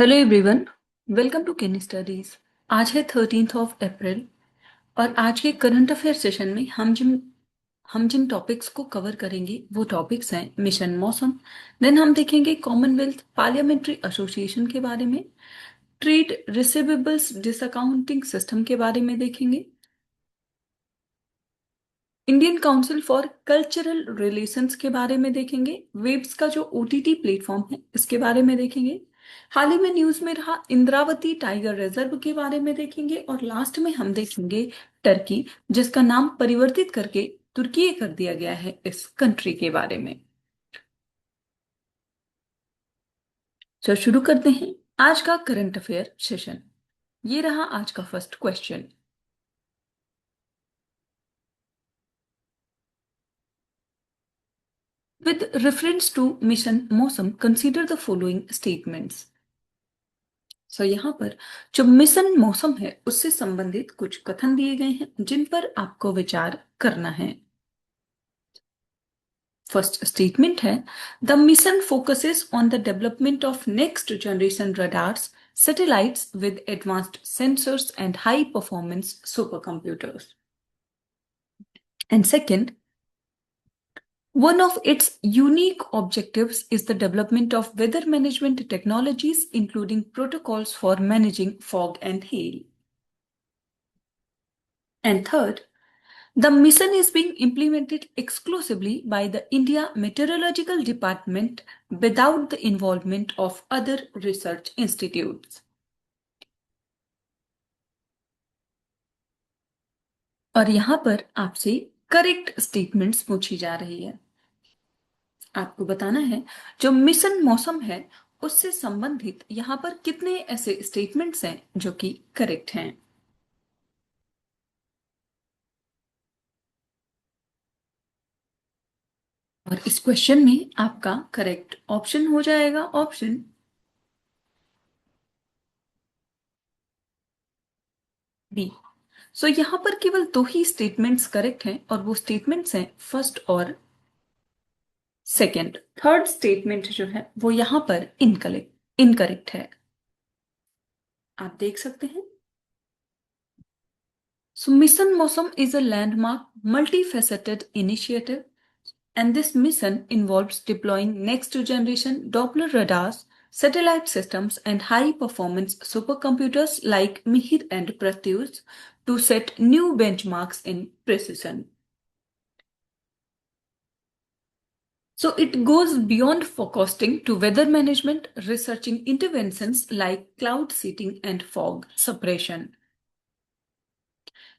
Hello everyone. Welcome to केनी studies. आज है 13 अप्रैल और आज के करंट अफेयर सेशन में हम जिन टॉपिक्स को कवर करेंगे वो टॉपिक्स हैं मिशन मौसम। देन हम देखेंगे कॉमनवेल्थ पार्लियामेंट्री एसोसिएशन के बारे में, ट्रेड रिसीवेबल्स डिसअकाउंटिंग सिस्टम के बारे में देखेंगे, Indian council for cultural relations के बारे में देखेंगे, वेब्स का जो ओटीटी प्लेटफॉर्म है इसके बारे में देखेंगे, हाल ही में न्यूज में रहा इंद्रावती टाइगर रिजर्व के बारे में देखेंगे और लास्ट में हम देखेंगे टर्की, जिसका नाम परिवर्तित करके तुर्की कर दिया गया है, इस कंट्री के बारे में। तो शुरू करते हैं आज का करंट अफेयर सेशन। ये रहा आज का first question. With reference to mission Mausam consider the following statements. यहाँ पर जो मिशन मौसम है उससे संबंधित कुछ कथन दिए गए हैं जिन पर आपको विचार करना है। फर्स्ट स्टेटमेंट है, the mission focuses on the development of next generation radars satellites with advanced sensors and high performance super computers. And second, one of its unique objectives is the development of weather management technologies, including protocols for managing fog and hail. And third, the mission is being implemented exclusively by the India Meteorological Department without the involvement of other research institutes. और यहां पर आपसे correct statements पूछी जा रही है। आपको बताना है जो मिशन मौसम है उससे संबंधित यहां पर कितने ऐसे स्टेटमेंट्स हैं जो कि करेक्ट हैं। और इस क्वेश्चन में आपका करेक्ट ऑप्शन हो जाएगा ऑप्शन बी। यहाँ पर केवल दो ही स्टेटमेंट्स करेक्ट हैं और वो स्टेटमेंट्स हैं फर्स्ट और सेकंड। थर्ड स्टेटमेंट जो है वो यहाँ पर इनकरेक्ट है। आप देख सकते हैं। मिशन मौसम is a landmark multifaceted initiative, and this mission involves deploying next generation Doppler radars, satellite systems, and high performance supercomputers like Mihir and Proteus to set new benchmarks in precision. So it goes beyond forecasting to weather management, researching interventions like cloud seeding and fog suppression.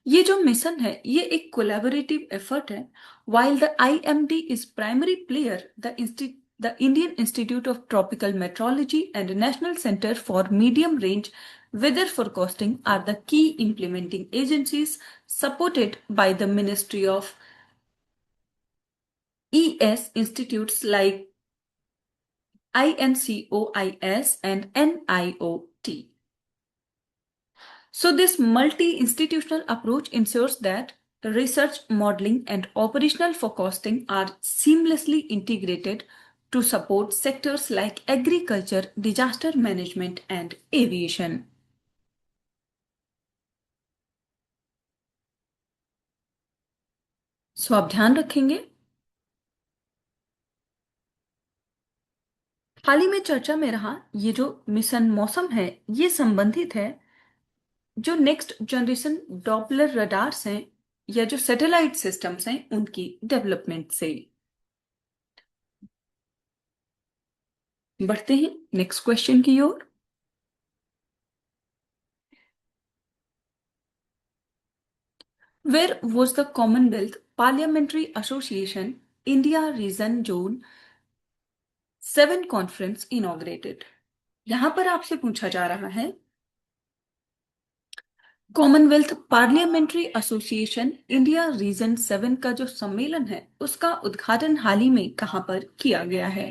ये जो mission है ये एक collaborative effort है। while the IMD is primary player, the Indian Institute of Tropical Meteorology and National Center for Medium Range Weather Forecasting are the key implementing agencies supported by the Ministry of ES institutes like INCOIS and NIOT. So, this multi institutional approach ensures that research, modeling, and operational forecasting are seamlessly integrated to support sectors like agriculture, disaster management, and aviation. आप ध्यान रखेंगे। हाल ही में चर्चा में रहा ये जो mission मौसम है ये संबंधित है जो नेक्स्ट जनरेशन डॉपलर रडार्स हैं या जो सैटेलाइट सिस्टम्स हैं उनकी डेवलपमेंट से। बढ़ते हैं नेक्स्ट क्वेश्चन की ओर। Where was the Commonwealth Parliamentary Association India region zone 7 conference inaugurated. यहां पर आपसे पूछा जा रहा है Commonwealth Parliamentary Association India region 7 का जो सम्मेलन है उसका उद्घाटन हाल ही में कहां पर किया गया है।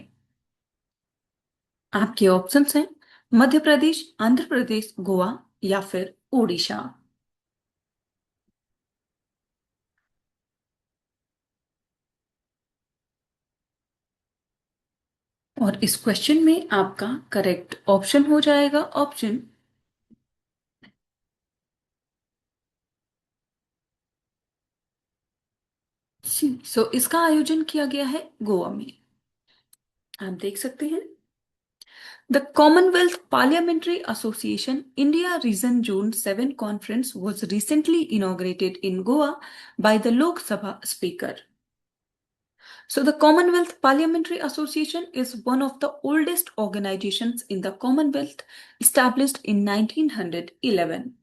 आपके ऑप्शंस हैं मध्य प्रदेश, आंध्र प्रदेश, गोवा या फिर ओडिशा। और इस क्वेश्चन में आपका करेक्ट ऑप्शन हो जाएगा ऑप्शन सी। सो इसका आयोजन किया गया है गोवा में। आप देख सकते हैं The Commonwealth Parliamentary Association India Region June 7 conference was recently inaugurated in Goa by the Lok Sabha Speaker. So, the Commonwealth Parliamentary Association is one of the oldest organizations in the Commonwealth, established in 1911.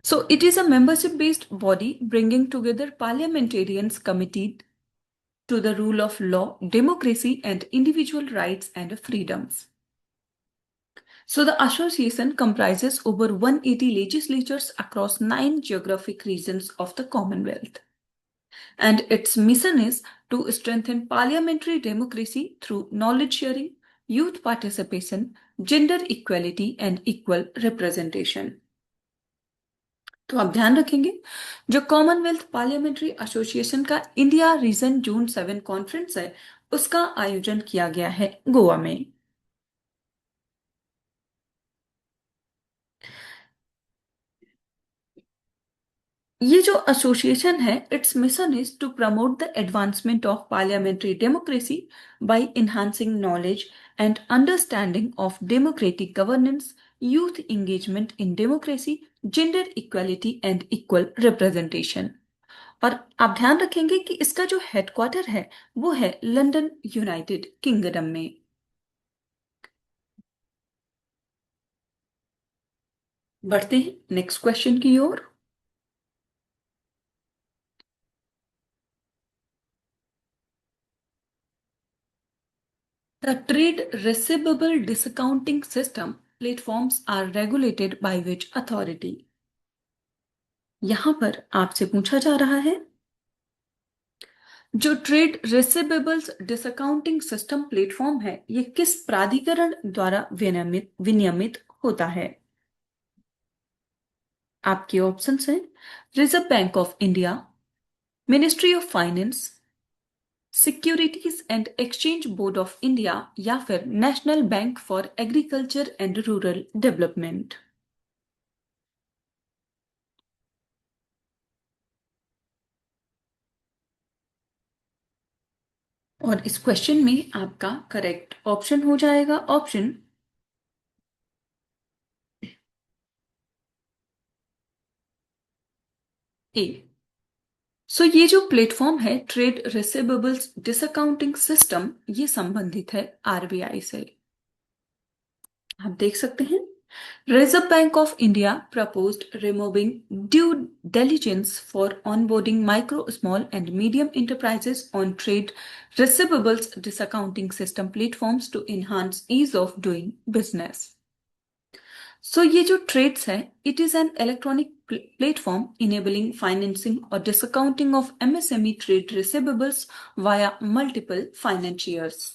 So, it is a membership based body bringing together parliamentarians committed to the rule of law, democracy, and individual rights and freedoms. So, the association comprises over 180 legislatures across 9 geographic regions of the Commonwealth. And its mission is to strengthen parliamentary democracy through knowledge sharing, youth participation, gender equality, and equal representation. तो आप ध्यान रखेंगे जो Commonwealth Parliamentary association का India region जून 7 conference है उसका आयोजन किया गया है गोवा में। ये जो एसोसिएशन है its mission is to promote the advancement of parliamentary democracy by enhancing knowledge and understanding of democratic governance, youth engagement in democracy, gender equality and equal representation. और आप ध्यान रखेंगे कि इसका जो हेडक्वार्टर है वो है लंदन, यूनाइटेड किंगडम में। बढ़ते हैं नेक्स्ट क्वेश्चन की ओर। The trade receivable discounting system platforms are regulated by which authority? यहां पर आपसे पूछा जा रहा है जो ट्रेड रिसीवेबल्स डिसकाउंटिंग सिस्टम प्लेटफॉर्म है ये किस प्राधिकरण द्वारा विनियमित होता है? आपके ऑप्शंस हैं reserve bank of India, ministry of finance, securities and exchange board of India या फिर national bank for agriculture and rural development. और इस क्वेश्चन में आपका करेक्ट ऑप्शन हो जाएगा ऑप्शन ए। सो ये जो प्लेटफॉर्म है ट्रेड रिसीवेबल्स डिसअकाउंटिंग सिस्टम ये संबंधित है आरबीआई से। आप देख सकते हैं Reserve Bank of India proposed removing due diligence for onboarding micro, small, and medium enterprises on trade receivables discounting system platforms to enhance ease of doing business. So ये जो ट्रेड्स है it is an electronic platform enabling financing और discounting of MSME trade receivables via multiple financiers.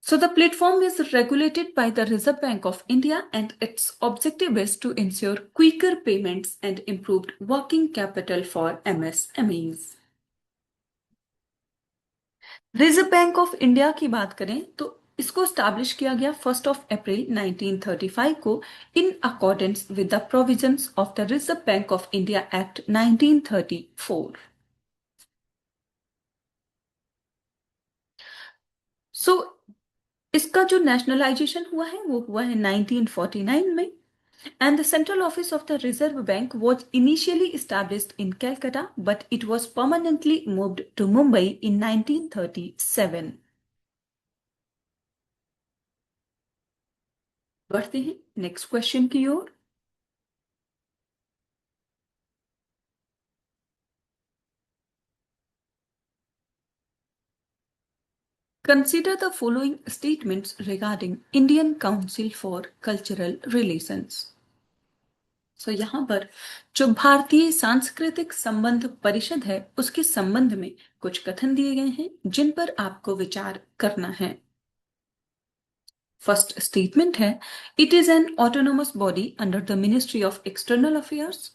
So the platform is regulated by the Reserve Bank of India and its objective is to ensure quicker payments and improved working capital for MSMEs. Reserve bank of India की बात करें तो इसको establish किया गया 1 अप्रैल 1935 को in accordance with the provisions of the reserve bank of India act 1934। सो इसका जो नेशनलाइजेशन हुआ है वो हुआ है 1949 में। And the central office of the Reserve Bank was initially established in Calcutta, but it was permanently moved to Mumbai in 1937. बढ़ते हैं नेक्स्ट क्वेश्चन की ओर। Consider the following statements regarding Indian Council for Cultural Relations. So यहाँ पर जो भारतीय सांस्कृतिक संबंध परिषद है उसके संबंध में कुछ कथन दिए गए हैं जिन पर आपको विचार करना है। फर्स्ट स्टेटमेंट है it is N autonomous body under the ministry of external affairs.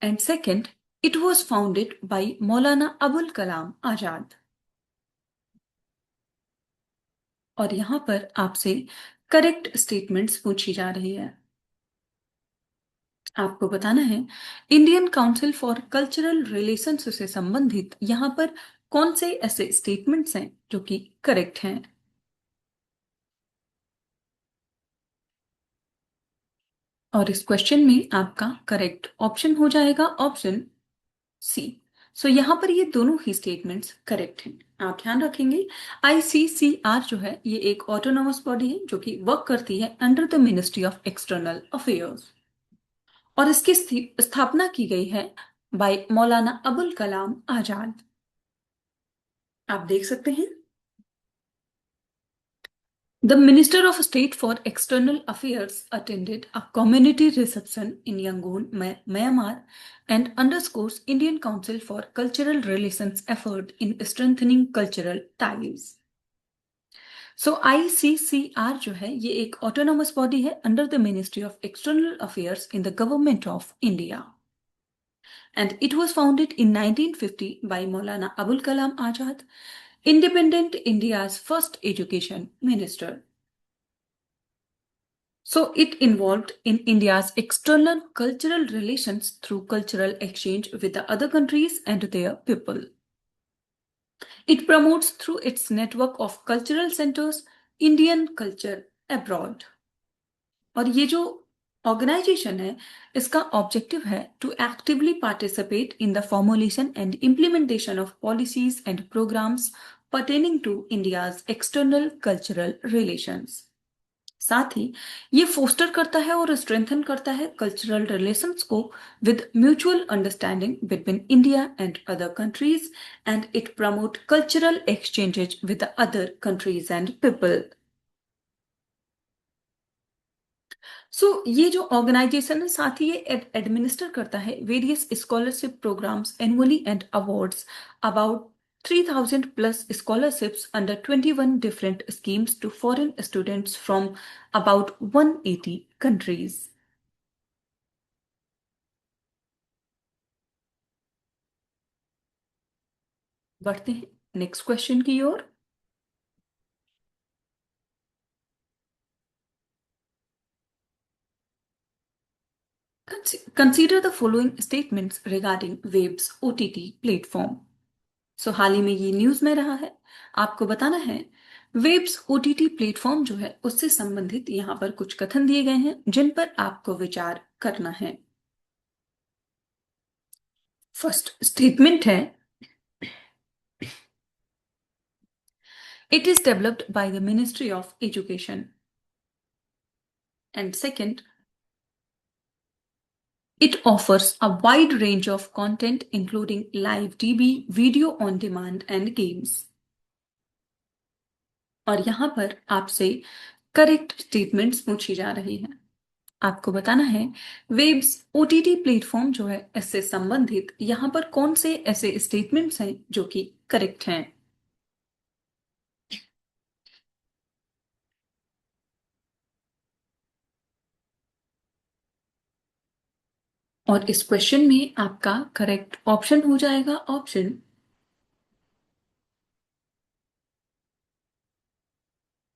And second It was founded by Maulana Abul Kalam Azad. और यहां पर आपसे करेक्ट स्टेटमेंट्स पूछी जा रही है। आपको बताना है Indian council for cultural relations से संबंधित यहां पर कौन से ऐसे स्टेटमेंट्स हैं जो कि करेक्ट हैं। और इस क्वेश्चन में आपका करेक्ट ऑप्शन हो जाएगा ऑप्शन सी। सो यहाँ पर ये दोनों ही स्टेटमेंट्स करेक्ट हैं। आप ध्यान रखेंगे आईसीसीआर जो है ये एक ऑटोनोमस बॉडी है जो कि वर्क करती है under the ministry of external affairs और इसकी स्थापना की गई है बाय मौलाना अबुल कलाम आजाद। आप देख सकते हैं The Minister of State for External Affairs attended a community reception in Yangon, Myanmar, and underscores Indian Council for Cultural Relations effort in strengthening cultural ties. So ICCR जो है ये एक autonomous body है under the Ministry of External Affairs in the Government of India. And it was founded in 1950 by Maulana Abul Kalam Azad, independent India's first education minister. So it involved in India's external cultural relations through cultural exchange with the other countries and their people. It promotes through its network of cultural centers Indian culture abroad. और ये जो organisation है इसका objective है to actively participate in the formulation and implementation of policies and programmes pertaining to India's external cultural relations. साथ ही ये poster करता है और स्ट्रेंथन करता है कल्चरल रिलेशंस को with mutual understanding between India and other countries and it promote cultural exchanges with other countries and people. So ये जो ऑर्गेनाइजेशन है साथ ही ये एडमिनिस्टर करता है various scholarship programmes annually and awards about 3000 plus scholarships under 21 different schemes to foreign students from about 180 countries. बढ़ते हैं नेक्स्ट क्वेश्चन की ओर। Consider the following statements regarding Wave's OTT platform. सो हाल ही में ये न्यूज में रहा है। आपको बताना है वेब्स ओटीटी प्लेटफॉर्म जो है उससे संबंधित यहाँ पर कुछ कथन दिए गए हैं जिन पर आपको विचार करना है। फर्स्ट स्टेटमेंट है it is developed by the ministry of education and second it offers a wide range of content including live TV, video on demand and games. और यहां पर आपसे करेक्ट स्टेटमेंट्स पूछी जा रही हैं। आपको बताना है वेब्स ओटीटी प्लेटफॉर्म जो है इससे संबंधित यहां पर कौन से ऐसे स्टेटमेंट्स हैं जो कि करेक्ट हैं। और इस क्वेश्चन में आपका करेक्ट ऑप्शन हो जाएगा ऑप्शन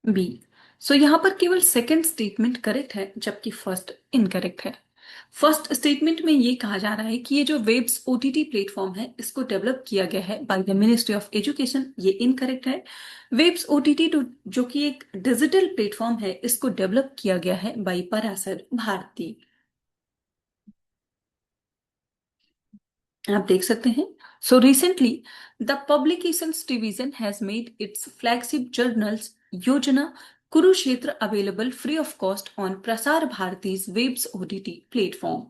बी। सो यहां पर केवल सेकंड स्टेटमेंट करेक्ट है जबकि फर्स्ट इनकरेक्ट है। फर्स्ट स्टेटमेंट में ये कहा जा रहा है कि ये जो वेब्स ओटीटी प्लेटफॉर्म है इसको डेवलप किया गया है by the ministry of education, ये इनकरेक्ट है। वेब्स ओटीटी जो कि एक डिजिटल प्लेटफॉर्म है इसको डेवलप किया गया है बाय पराशर भारती। आप देख सकते हैं so recently the publications division has made its flagship journals Yojana Kurukshetra available free of cost on Prasar Bharati's Waves OTT platform.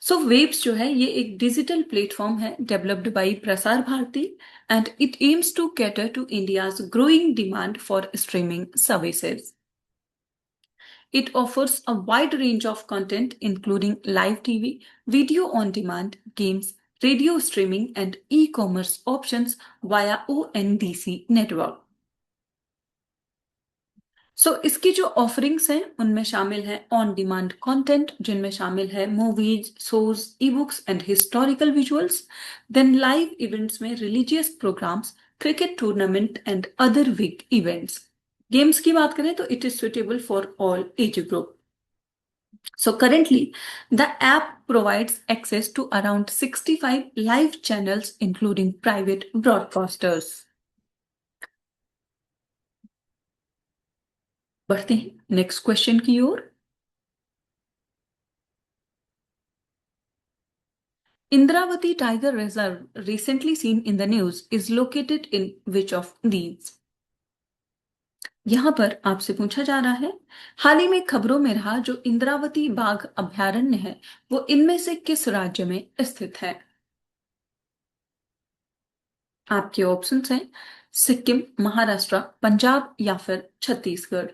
So Waves जो है ये एक डिजिटल प्लेटफॉर्म है developed by Prasar Bharati and it aims to cater to India's growing demand for streaming services. It offers a wide range of content including live TV, video on demand, games, radio streaming and e-commerce options via ONDC network. इसकी जो offerings हैं उनमें शामिल है on demand content, जिनमें शामिल है movies, shows, e books and historical visuals. Then live events में religious programmes, cricket tournament and other big events. Games की बात करें तो it is suitable for all age group. Currently, the app provides access to around 65 live channels, including private broadcasters. बढ़ते हैं next question की ओर। Indravati Tiger Reserve, recently seen in the news, is located in which of these? यहां पर आपसे पूछा जा रहा है, हाल ही में खबरों में रहा जो इंद्रावती बाघ अभयारण्य है वो इनमें से किस राज्य में स्थित है? आपके ऑप्शंस हैं सिक्किम, महाराष्ट्र, पंजाब या फिर छत्तीसगढ़।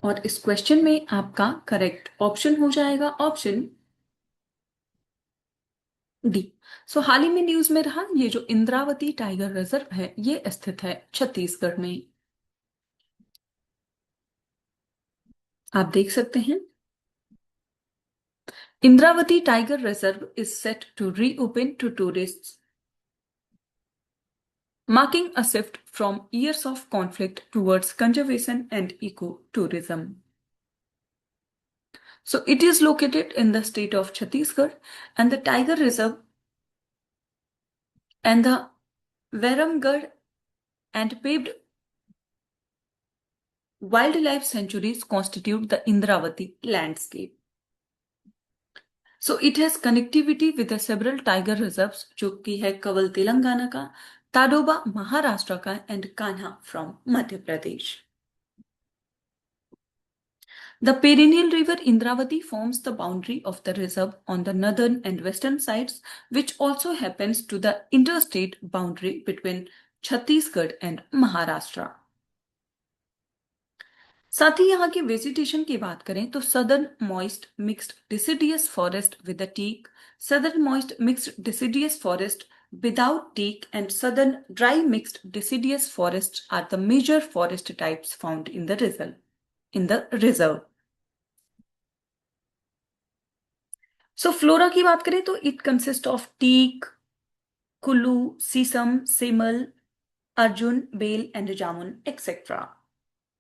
और इस क्वेश्चन में आपका करेक्ट ऑप्शन हो जाएगा ऑप्शन डी। हाल ही में न्यूज में रहा ये जो इंद्रावती टाइगर रिजर्व है ये स्थित है छत्तीसगढ़ में। आप देख सकते हैं Indravati tiger reserve is set to reopen to tourists, marking a shift from years of conflict towards conservation and ecotourism. It is located in the state of Chhattisgarh, and the tiger reserve and the Veramgad and paved wildlife sanctuaries constitute the Indravati landscape. It has connectivity with the several tiger reserves, जो कि है कवल तेलंगाना का, ताडोबा महाराष्ट्र का and Kanha from Madhya Pradesh. The perennial river Indravati forms the boundary of the reserve on the northern and western sides, which also happens to the interstate boundary between Chhattisgarh and Maharashtra. साथ ही यहाँ की vegetation की बात करें तो southern moist mixed deciduous forest with teak, southern moist mixed deciduous forest without teak, and southern dry mixed deciduous forests are the major forest types found in the reserve. Flora की बात करें तो it consist of teak, kullu, sheesham, semal, arjun, bel and jamun etcetera.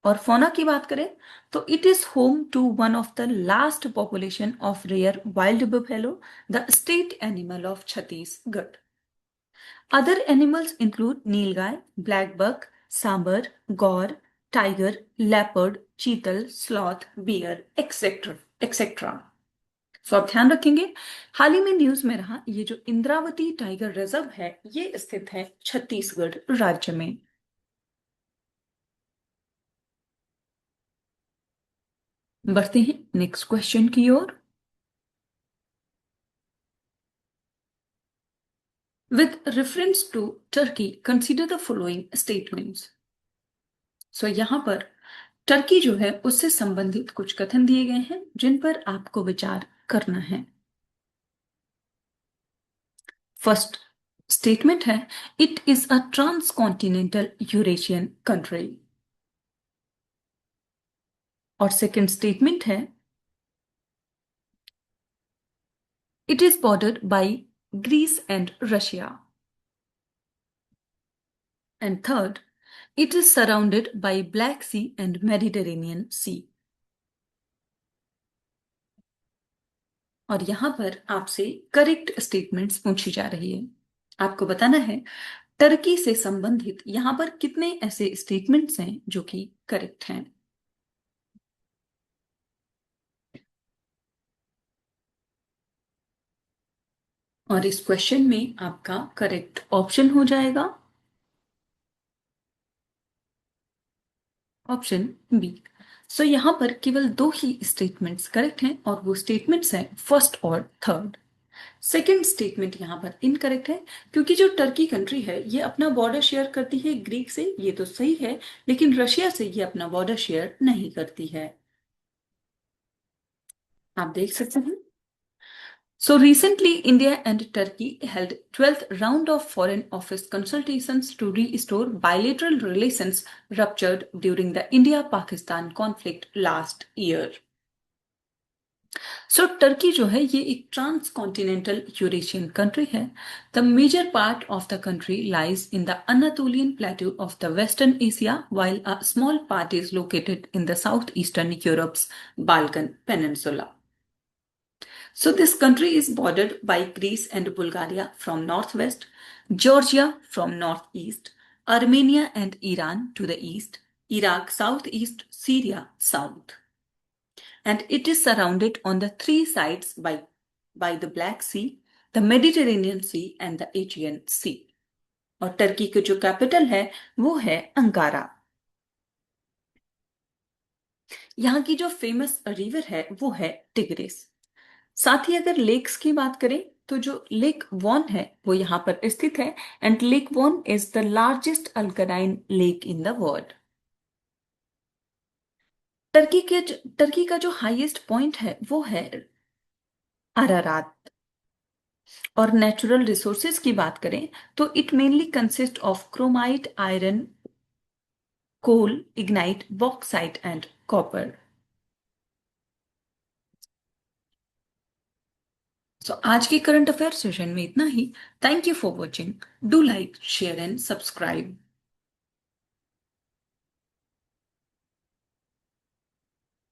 और fauna की बात करें तो it is home to one of the last population of rare wild buffalo, the state animal of Chhattisgarh. Other animals include nilgai, black buck, sambar, gaur, tiger, leopard, chital, sloth, bear etcetera etcetera. आप ध्यान रखेंगे हाल ही में news में रहा ये जो Indravati tiger reserve है ये स्थित है छत्तीसगढ़ राज्य में। बढ़ते हैं नेक्स्ट क्वेश्चन की ओर। With reference to Turkey consider the following statements. यहां पर टर्की जो है उससे संबंधित कुछ कथन दिए गए हैं जिन पर आपको विचार करना है। फर्स्ट स्टेटमेंट है it is a transcontinental Eurasian country. और सेकंड स्टेटमेंट है it is bordered by Greece and Russia. And third, it is surrounded by Black Sea and Mediterranean Sea. और यहां पर आपसे करेक्ट स्टेटमेंट्स पूछी जा रही है। आपको बताना है टर्की से संबंधित यहां पर कितने ऐसे स्टेटमेंट्स हैं जो कि करेक्ट हैं। और इस क्वेश्चन में आपका करेक्ट ऑप्शन हो जाएगा ऑप्शन बी। यहां पर केवल दो ही स्टेटमेंट्स करेक्ट हैं और वो स्टेटमेंट्स हैं फर्स्ट और थर्ड। सेकेंड स्टेटमेंट यहां पर इनकरेक्ट है क्योंकि जो टर्की कंट्री है ये अपना बॉर्डर शेयर करती है ग्रीक से, ये तो सही है, लेकिन रशिया से ये अपना बॉर्डर शेयर नहीं करती है। आप देख सकते हैं So recently, India and Turkey held 12th round of Foreign Office consultations to restore bilateral relations ruptured during the India-Pakistan conflict last year. So Turkey जो है ये एक ट्रांस कॉन्टिनेंटल यूरेशियन कंट्री है. The major part of the country lies in the Anatolian plateau of the western Asia while a small part is located in the southeastern Europe's Balkan Peninsula. So this country is bordered by Greece and Bulgaria from northwest, Georgia from northeast, Armenia and Iran to the east, Iraq southeast, Syria south. And it is surrounded on the three sides by the Black Sea, the Mediterranean Sea and the Aegean Sea. और Turkey की जो capital है वो है Ankara. यहाँ की जो famous river है वो है टिग्रिस. साथ ही अगर लेक्स की बात करें तो जो लेक वॉन है वो यहाँ पर स्थित है. And Lake Van is the largest alkaline lake in the world. Turkey का जो हाईएस्ट पॉइंट है वो है अरारात. और नेचुरल रिसोर्सेज की बात करें तो it mainly consist of chromite, iron, coal, lignite, bauxite and copper. So आज के करंट अफेयर सेशन में इतना ही. Thank you for watching. Do like, share and subscribe.